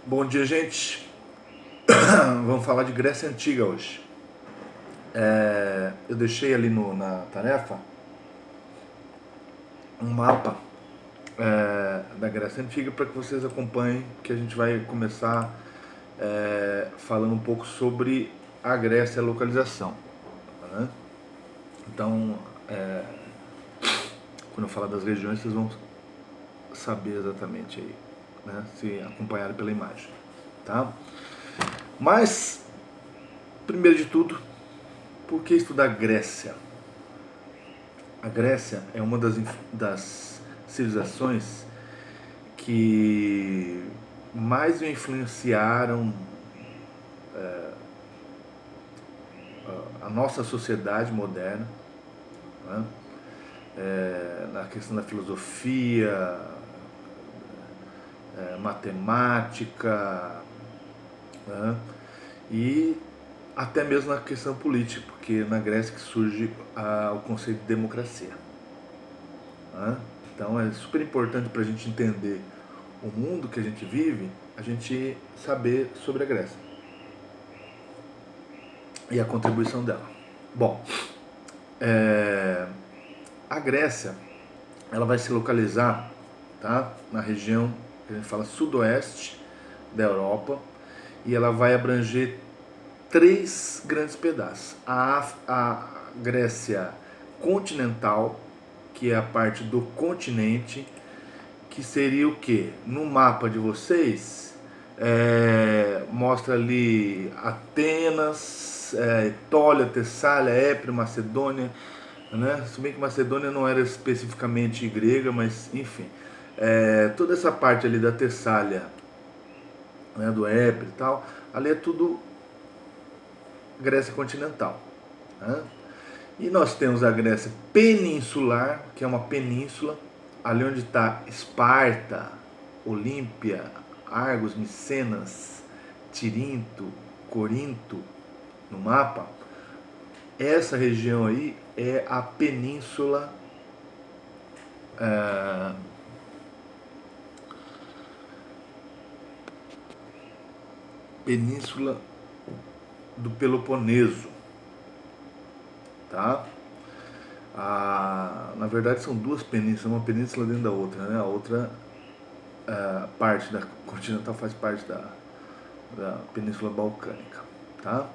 Bom dia, gente. Vamos falar de Grécia Antiga hoje. Eu deixei ali na tarefa um mapa da Grécia Antiga para que vocês acompanhem, que a gente vai começar falando um pouco sobre a Grécia e a localização. Né? Então, quando eu falar das regiões, vocês vão saber exatamente aí, né? Se acompanharem pela imagem. Tá? Mas, primeiro de tudo, por que estudar Grécia? A Grécia é uma das civilizações que mais influenciaram a nossa sociedade moderna, né? Na questão da filosofia, matemática, né? E até mesmo na questão política, porque na Grécia que surge o conceito de democracia. Né? Então é super importante para a gente entender o mundo que a gente vive, a gente saber sobre a Grécia e a contribuição dela. Bom, a Grécia ela vai se localizar, tá, na região que a gente fala sudoeste da Europa, e ela vai abranger três grandes pedaços. A Grécia continental, que é a parte do continente, que seria o que? No mapa de vocês, mostra ali Atenas, Etólia, Tessália, Épiro, Macedônia, né? Se bem que Macedônia não era especificamente grega, mas enfim, toda essa parte ali da Tessália, né, do Épiro e tal, ali é tudo Grécia continental. Né? E nós temos a Grécia peninsular, que é uma península, ali onde está Esparta, Olímpia, Argos, Micenas, Tirinto, Corinto, no mapa. Essa região aí é a península península do Peloponeso, tá? Na verdade são duas penínsulas, uma península dentro da outra, né? A outra parte da continental faz parte da Península Balcânica, tá?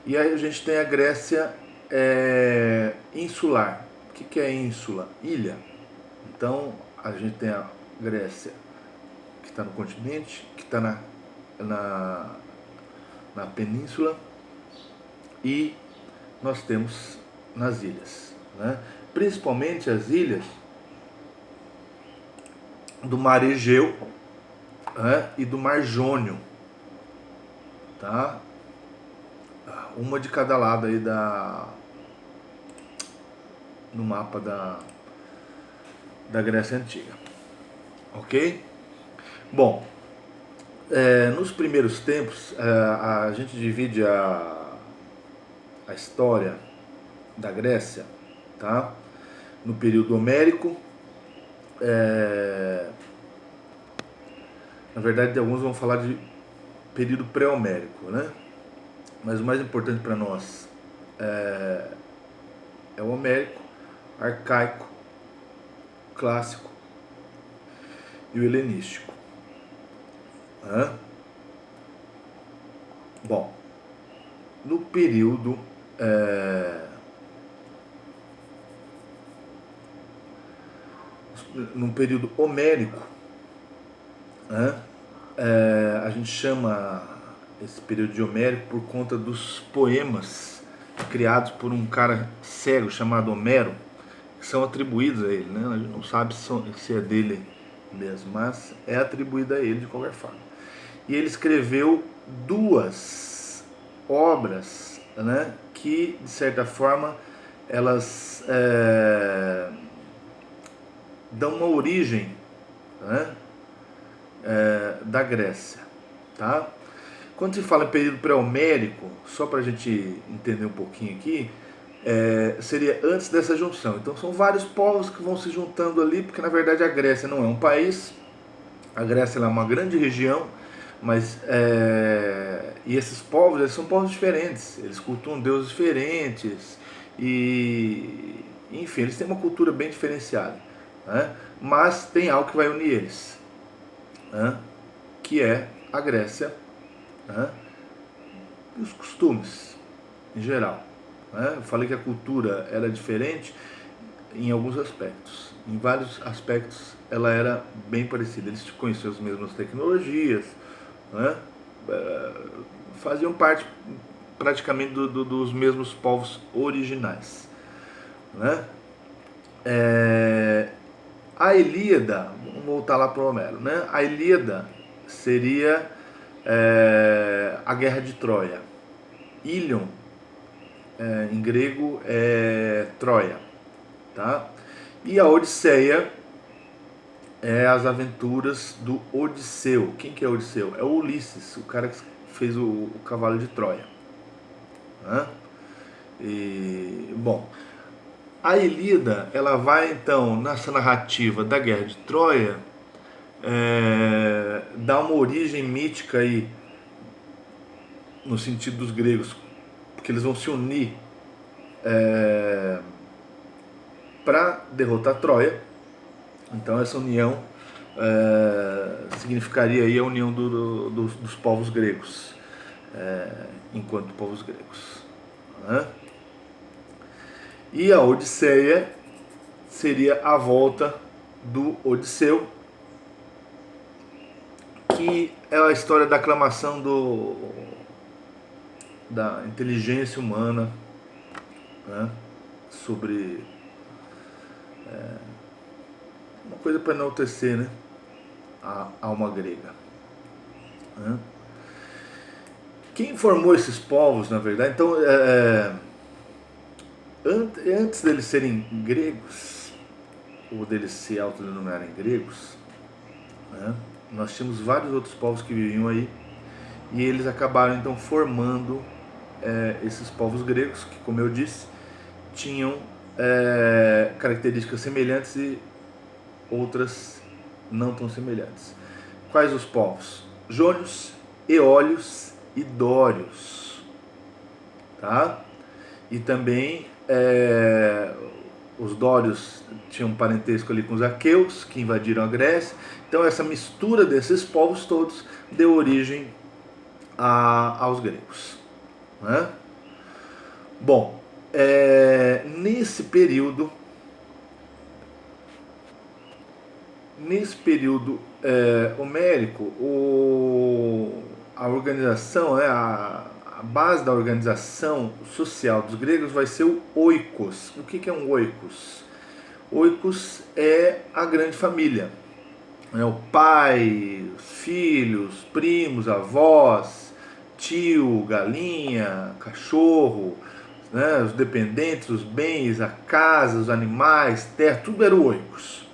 E aí a gente tem a Grécia insular. O que é ínsula? Ilha. Então a gente tem a Grécia que está no continente, que está na península, e nós temos nas ilhas, né? Principalmente as ilhas do Mar Egeu, né? E do Mar Jônio, tá? Uma de cada lado aí no mapa da Grécia Antiga, ok? Bom, nos primeiros tempos a gente divide a história da Grécia, tá? No período homérico, na verdade alguns vão falar de período pré-homérico, né? Mas o mais importante para nós é o homérico, arcaico, clássico e o helenístico. Bom, no período homérico, a gente chama esse período de homérico por conta dos poemas criados por um cara cego chamado Homero, que são atribuídos a ele, né? A gente não sabe se é dele mesmo, mas é atribuído a ele de qualquer forma. E ele escreveu duas obras, né, que de certa forma elas dão uma origem, né, da Grécia, tá? Quando se fala em período pré-homérico, só para a gente entender um pouquinho aqui, seria antes dessa junção. Então são vários povos que vão se juntando ali, porque na verdade a Grécia não é um país, a Grécia é uma grande região, Mas, e esses povos, eles são povos diferentes, eles cultuam deuses diferentes, e enfim, eles têm uma cultura bem diferenciada, né? Mas tem algo que vai unir eles, né? Que é a Grécia, né? E os costumes, em geral, né? Eu falei que a cultura era diferente em alguns aspectos. Em vários aspectos ela era bem parecida. Eles conheciam as mesmas tecnologias, né? Faziam parte praticamente dos mesmos povos originais, né? A Ilíada, vamos voltar lá para o Homero, né? A Ilíada seria a Guerra de Troia. Ilion, em grego, é Troia, tá? E a Odisseia é as aventuras do Odisseu. Quem que é Odisseu? É o Ulisses, o cara que fez o Cavalo de Troia, né? E, bom, a Ilíada, ela vai então nessa narrativa da Guerra de Troia, dar uma origem mítica aí no sentido dos gregos, porque eles vão se unir para derrotar Troia. Então essa união significaria aí a união dos povos gregos, enquanto povos gregos, né? E a Odisseia seria a volta do Odisseu, que é a história da aclamação da inteligência humana, né? Sobre uma coisa para enaltecer, né? A alma grega, né? Quem formou esses povos, na verdade, então, antes deles serem gregos, ou deles se autodenominarem gregos, né? Nós tínhamos vários outros povos que viviam aí, e eles acabaram então formando esses povos gregos, que, como eu disse, tinham características semelhantes e outras não tão semelhantes. Quais os povos? Jônios, eólios e dórios, tá? E também os dórios tinham parentesco ali com os aqueus, que invadiram a Grécia. Então essa mistura desses povos todos deu origem aos gregos, né? Bom, nesse período homérico, a organização, a base da organização social dos gregos vai ser o oikos. O que é um oikos? Oikos é a grande família, né? O pai, os filhos, primos, avós, tio, galinha, cachorro, né? Os dependentes, os bens, a casa, os animais, terra, tudo era o oikos.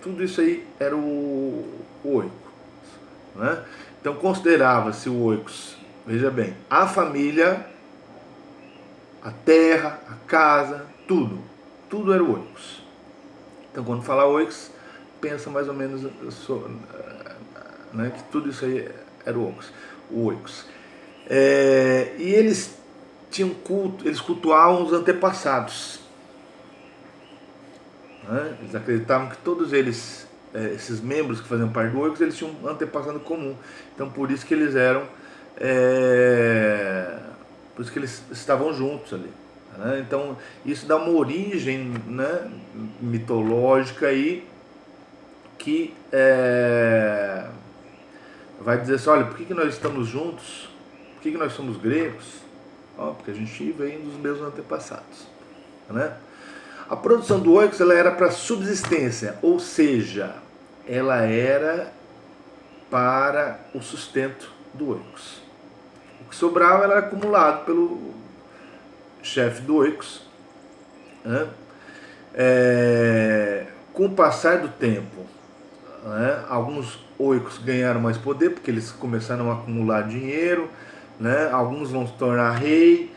Tudo isso aí era o oikos, né? Então considerava-se o oikos, veja bem, a família, a terra, a casa, tudo era o oikos. Então quando fala oikos, pensa mais ou menos né, que tudo isso aí era o oikos. E eles tinham culto, eles cultuavam os antepassados, né? Eles acreditavam que todos eles, esses membros que faziam parte do oikos, eles tinham um antepassado comum. Então por isso que eles eram, por isso que eles estavam juntos ali, né? Então isso dá uma origem, né, mitológica aí, que vai dizer assim, olha, por que nós estamos juntos? Por que nós somos gregos? Porque a gente vem dos mesmos antepassados, né? A produção do oikos, ela era para subsistência, ou seja, ela era para o sustento do oikos. O que sobrava era acumulado pelo chefe do oikos, né? Com o passar do tempo, né, alguns oikos ganharam mais poder porque eles começaram a acumular dinheiro, né? Alguns vão se tornar rei,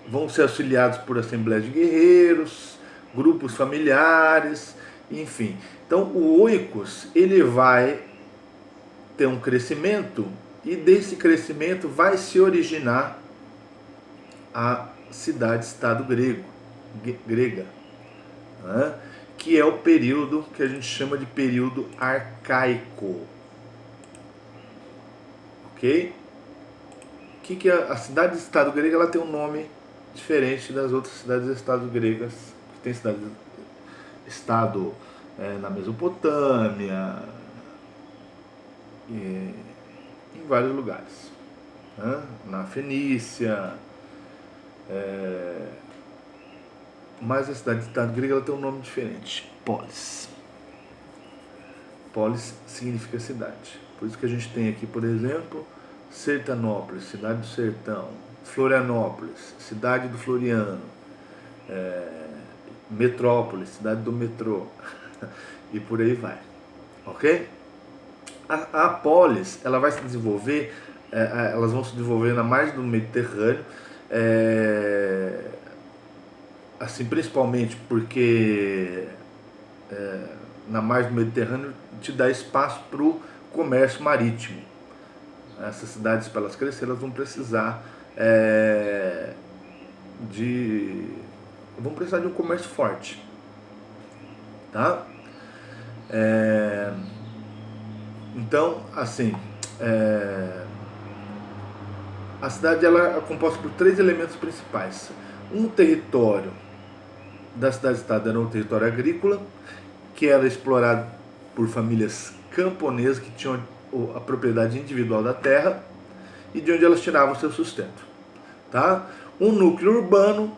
vão ser auxiliados por assembleias de guerreiros, grupos familiares, enfim. Então o oikos, ele vai ter um crescimento, e desse crescimento vai se originar a cidade-estado grega, né? Que é o período que a gente chama de período arcaico. Ok? Que a cidade-estado grega ela tem um nome diferente das outras cidades-estado gregas, que tem cidade-estado na Mesopotâmia, em vários lugares, né? Na Fenícia, mas a cidade-estado grega ela tem um nome diferente, polis. Polis significa cidade. Por isso que a gente tem aqui, por exemplo, Sertanópolis, cidade do sertão, Florianópolis, cidade do Floriano, Metrópolis, cidade do metrô, e por aí vai, ok? A polis, ela vai se desenvolver, elas vão se desenvolver na margem do Mediterrâneo, assim, principalmente porque na margem do Mediterrâneo te dá espaço para o comércio marítimo. Essas cidades, para elas crescerem, elas vão precisar vão precisar de um comércio forte, tá? Então, assim, a cidade ela é composta por 3 elementos principais. Um território da cidade-estado era um território agrícola, que era explorado por famílias camponesas que tinham a propriedade individual da terra e de onde elas tiravam seu sustento, tá? Um núcleo urbano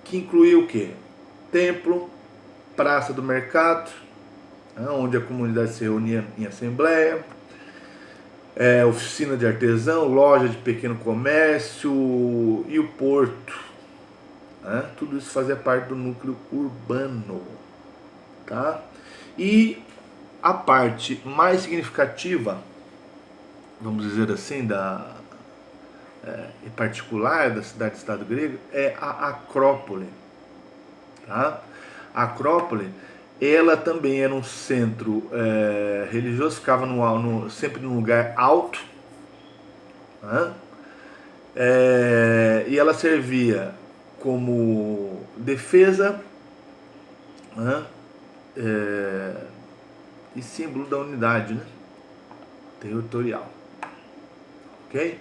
que incluía o quê? Templo, praça do mercado, onde a comunidade se reunia em assembleia, oficina de artesão, loja de pequeno comércio e o porto, né? Tudo isso fazia parte do núcleo urbano, tá? E a parte mais significativa, vamos dizer assim, em particular da cidade-estado grega, é a Acrópole, tá? A Acrópole, ela também era um centro religioso, ficava sempre num lugar alto, né? E ela servia como defesa, né? E símbolo da unidade, né? Territorial, ok?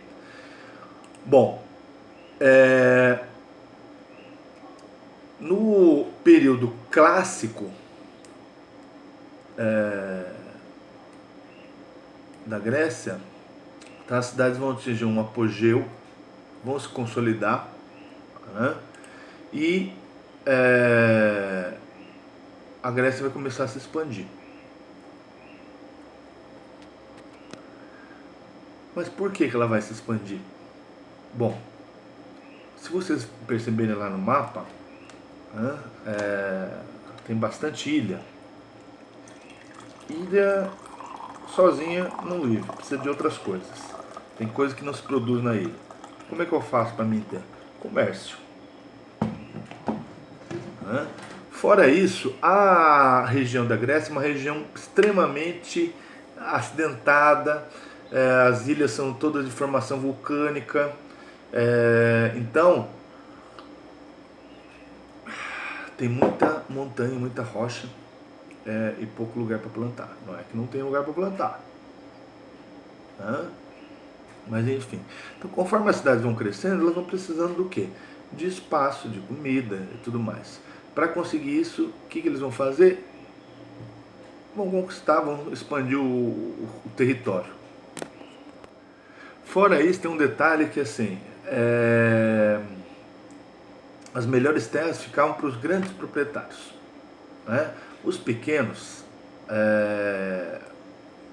Bom, no período clássico da Grécia, tá, as cidades vão atingir um apogeu, vão se consolidar, né? E a Grécia vai começar a se expandir. Mas por que ela vai se expandir? Bom, se vocês perceberem lá no mapa, né, tem bastante ilha. Ilha sozinha não vive, precisa de outras coisas. Tem coisas que não se produz na ilha. Como é que eu faço para mim ter? Comércio. Né? Fora isso, a região da Grécia é uma região extremamente acidentada, as ilhas são todas de formação vulcânica, então tem muita montanha, muita rocha e pouco lugar para plantar. Não é que não tem lugar para plantar, né? Mas enfim, então conforme as cidades vão crescendo, elas vão precisando do quê? De espaço, de comida e tudo mais. Para conseguir isso, o que eles vão fazer? Vão conquistar, vão expandir o território. Fora isso, tem um detalhe que assim, as melhores terras ficavam para os grandes proprietários, né? Os pequenos,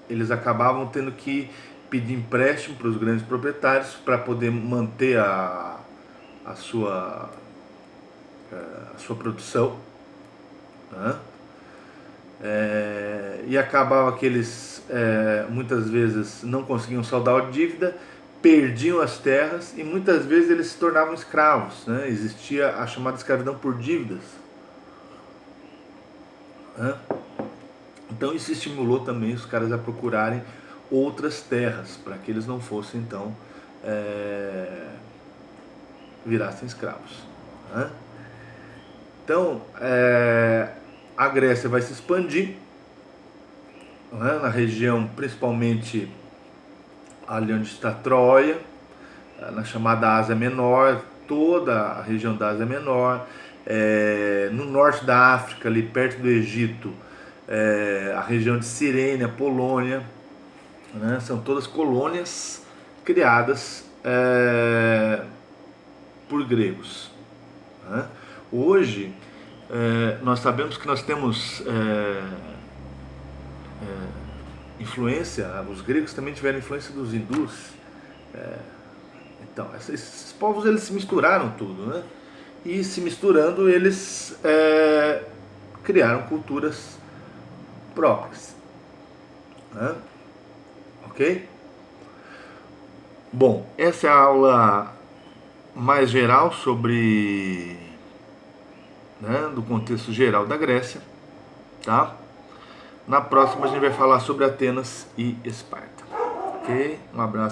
eles acabavam tendo que pedir empréstimo para os grandes proprietários para poder manter a sua produção, né? E acabava que eles muitas vezes não conseguiam saldar a dívida, perdiam as terras e muitas vezes eles se tornavam escravos, né? Existia a chamada escravidão por dívidas, né? Então isso estimulou também os caras a procurarem outras terras, para que eles não fossem então virassem escravos, né? Então a Grécia vai se expandir, né, na região, principalmente ali onde está Troia, na chamada Ásia Menor, toda a região da Ásia Menor, no norte da África, ali perto do Egito, a região de Cirene, a Polônia, né, são todas colônias criadas por gregos, né? Hoje nós sabemos que nós temos influência, os gregos também tiveram influência dos hindus. Então, esses povos eles se misturaram tudo, né? E se misturando eles criaram culturas próprias, né? Ok? Bom, essa é a aula mais geral sobre, né, do contexto geral da Grécia, tá? Na próxima a gente vai falar sobre Atenas e Esparta, ok? Um abraço.